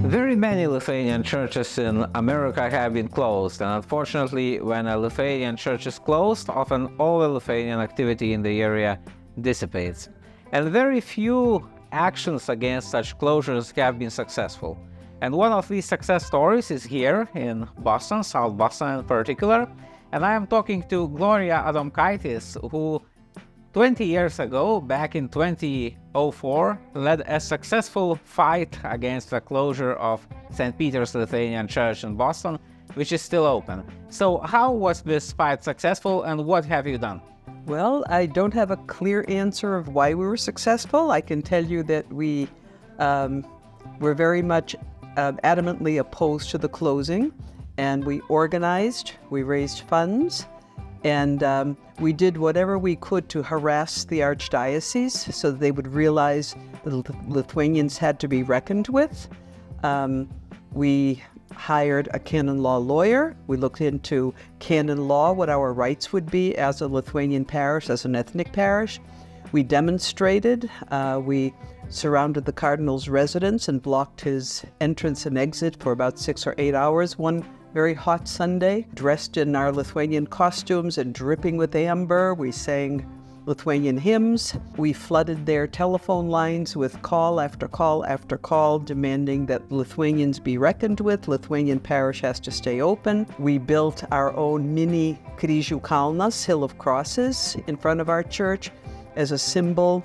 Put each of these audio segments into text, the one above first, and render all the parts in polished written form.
Very many Lithuanian churches in America have been closed, and unfortunately, when a Lithuanian church is closed, often all the Lithuanian activity in the area dissipates. And very few actions against such closures have been successful. And one of these success stories is here in Boston, South Boston in particular. And I am talking to Gloria Adomkaitis, who 20 years ago, back in 2004, led a successful fight against the closure of St. Peter's Lithuanian Church in Boston, which is still open. So how was this fight successful, and what have you done? Well, I don't have a clear answer of why we were successful. I can tell you that we were very much adamantly opposed to the closing, and we organized, we raised funds, and we did whatever we could to harass the archdiocese so that they would realize that Lithuanians had to be reckoned with. We hired a canon law lawyer. We looked into canon law, what our rights would be as a Lithuanian parish, as an ethnic parish. We demonstrated. We surrounded the cardinal's residence and blocked his entrance and exit for about 6 or 8 hours one very hot Sunday, dressed in our Lithuanian costumes and dripping with amber. We sang Lithuanian hymns. We flooded their telephone lines with call after call after call, demanding that Lithuanians be reckoned with. Lithuanian parish has to stay open. We built our own mini Kryžių kalnas, Hill of Crosses, in front of our church as a symbol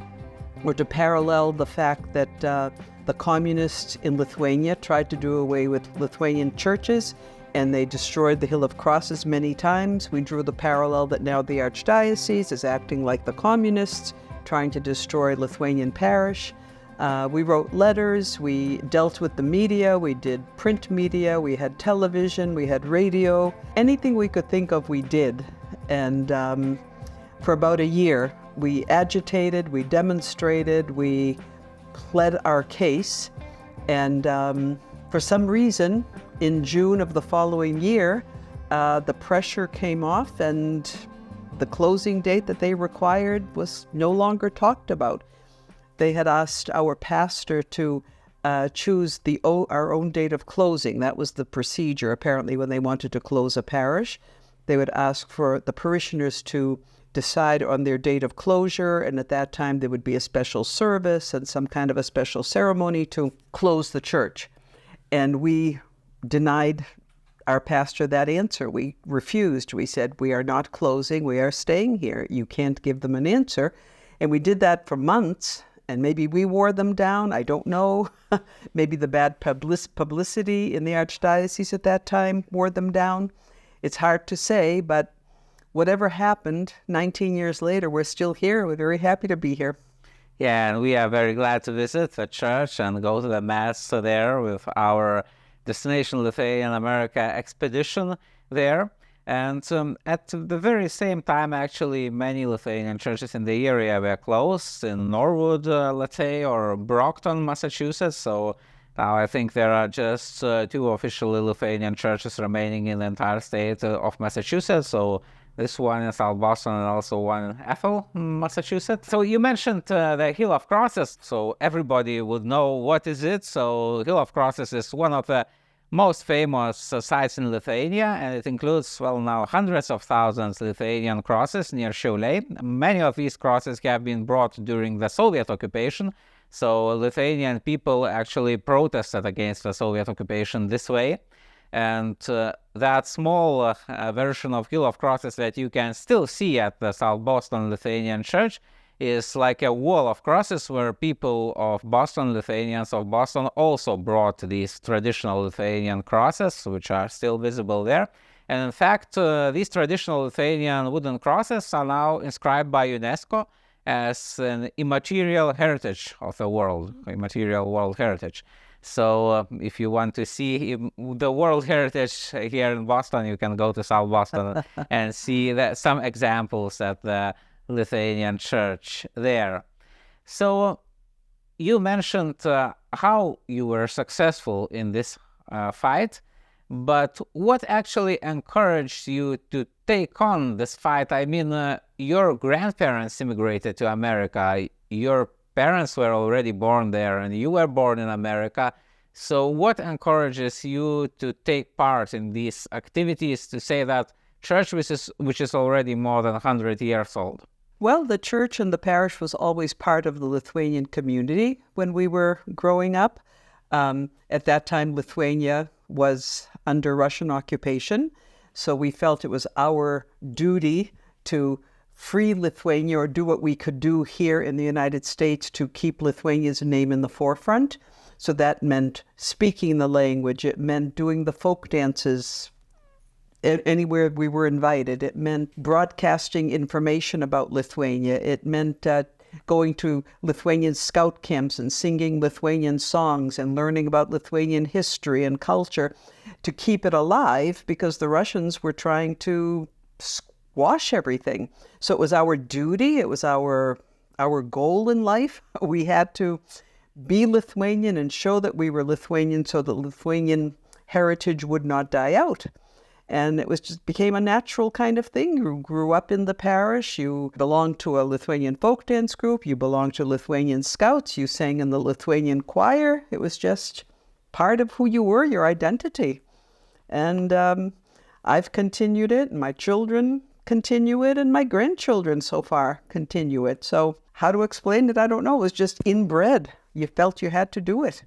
or to parallel the fact that the communists in Lithuania tried to do away with Lithuanian churches, and they destroyed the Hill of Crosses many times. We drew the parallel that now the archdiocese is acting like the communists, trying to destroy Lithuanian parish. We wrote letters, we dealt with the media, we did print media, we had television, we had radio. Anything we could think of, we did. And for about a year, we agitated, we demonstrated, we pled our case, and for some reason, in June of the following year, the pressure came off and the closing date that they required was no longer talked about. They had asked our pastor to choose our own date of closing. That was the procedure, apparently, when they wanted to close a parish. They would ask for the parishioners to decide on their date of closure, and at that time there would be a special service and some kind of a special ceremony to close the church. And we denied our pastor that answer. We refused. We said, we are not closing, we are staying here. You can't give them an answer. And we did that for months, and maybe we wore them down, I don't know. Maybe the bad publicity in the archdiocese at that time wore them down. It's hard to say, but whatever happened, 19 years later, we're still here. We're very happy to be here. Yeah, and we are very glad to visit the church and go to the Mass there with our Destination Lithuanian America expedition there. And at the very same time, actually, many Lithuanian churches in the area were closed, in Norwood, let's say, or Brockton, Massachusetts. So now I think there are just 2 officially Lithuanian churches remaining in the entire state of Massachusetts. So this one in South Boston and also one in Ethel, Massachusetts. So you mentioned the Hill of Crosses, so everybody would know what is it. So Hill of Crosses is one of the most famous sites in Lithuania, and it includes, well, now hundreds of thousands Lithuanian crosses near Šiauliai. Many of these crosses have been brought during the Soviet occupation. So Lithuanian people actually protested against the Soviet occupation this way. And that small version of Hill of Crosses that you can still see at the South Boston Lithuanian Church is like a wall of crosses where people of Boston, Lithuanians of Boston, also brought these traditional Lithuanian crosses, which are still visible there. And in fact, these traditional Lithuanian wooden crosses are now inscribed by UNESCO as an immaterial heritage of the world, immaterial world heritage. So if you want to see the world heritage here in Boston, you can go to South Boston and see some examples at the Lithuanian church there. So you mentioned how you were successful in this fight, but what actually encouraged you to take on this fight? I mean, your grandparents immigrated to America, your parents were already born there, and you were born in America. So what encourages you to take part in these activities, to say that church which is already more than 100 years old? Well, the church and the parish was always part of the Lithuanian community when we were growing up. At that time, Lithuania was under Russian occupation, so we felt it was our duty to free Lithuania or do what we could do here in the United States to keep Lithuania's name in the forefront. So that meant speaking the language, it meant doing the folk dances anywhere we were invited. It meant broadcasting information about Lithuania. It meant going to Lithuanian scout camps and singing Lithuanian songs and learning about Lithuanian history and culture to keep it alive, because the Russians were trying to squash everything. So it was our duty, it was our goal in life. We had to be Lithuanian and show that we were Lithuanian so that Lithuanian heritage would not die out. And it was just became a natural kind of thing. You grew up in the parish, you belonged to a Lithuanian folk dance group, you belonged to Lithuanian Scouts, you sang in the Lithuanian choir. It was just part of who you were, your identity. And I've continued it, and my children continue it, and my grandchildren so far continue it. So how to explain it, I don't know. It was just inbred. You felt you had to do it.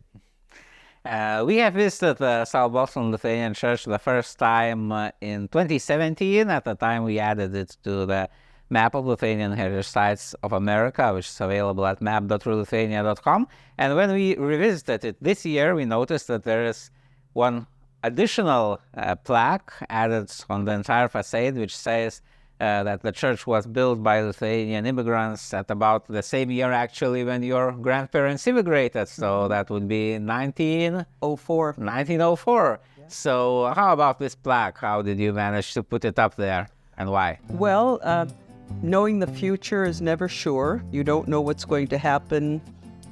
We have visited the South Boston Lithuanian Church the first time in 2017. At the time, we added it to the map of Lithuanian Heritage Sites of America, which is available at map.lithuania.com. And when we revisited it this year, we noticed that there is one additional plaque added on the entire facade, which says that the church was built by Lithuanian immigrants at about the same year, actually, when your grandparents immigrated. So that would be 1904. 1904. Yeah. So how about this plaque? How did you manage to put it up there, and why? Well, knowing the future is never sure. You don't know what's going to happen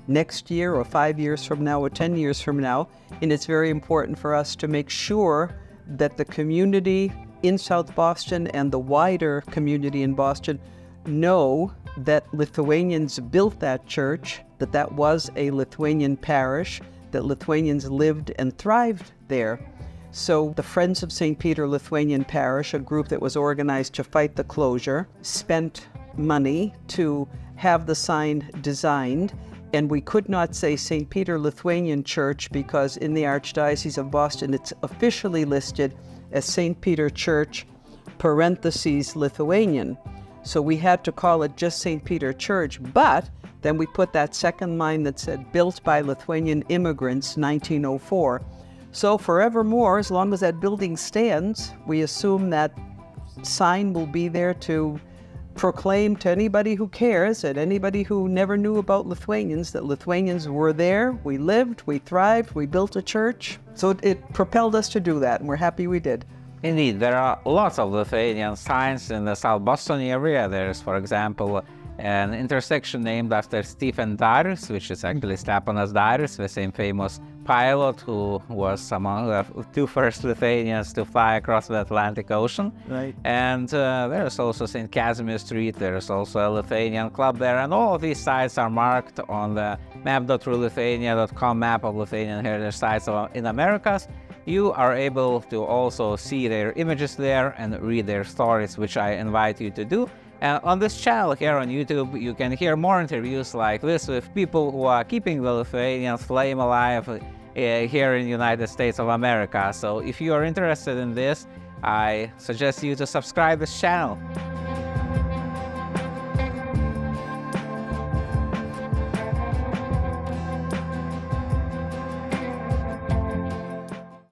next year or 5 years from now or 10 years from now. And it's very important for us to make sure that the community in South Boston and the wider community in Boston know that Lithuanians built that church, that that was a Lithuanian parish, that Lithuanians lived and thrived there. So the Friends of St. Peter Lithuanian Parish, a group that was organized to fight the closure, spent money to have the sign designed. And we could not say St. Peter Lithuanian Church because in the Archdiocese of Boston it's officially listed as St. Peter Church, parentheses, Lithuanian. So we had to call it just St. Peter Church, but then we put that second line that said, built by Lithuanian immigrants, 1904. So forevermore, as long as that building stands, we assume that sign will be there to proclaim to anybody who cares and anybody who never knew about Lithuanians that Lithuanians were there, we lived, we thrived, we built a church. So it propelled us to do that, and we're happy we did. Indeed, there are lots of Lithuanian signs in the South Boston area. There's, for example, an intersection named after Stephen Darius, which is actually Stepanas Darius, the same famous pilot who was among the two first Lithuanians to fly across the Atlantic Ocean. Right. And there's also St. Casimir Street, there's also a Lithuanian club there, and all of these sites are marked on the map.lithuania.com map of Lithuanian Heritage Sites in Americas. You are able to also see their images there and read their stories, which I invite you to do. And on this channel here on YouTube, you can hear more interviews like this with people who are keeping the Lithuanian flame alive here in the United States of America. So if you are interested in this, I suggest you to subscribe this channel.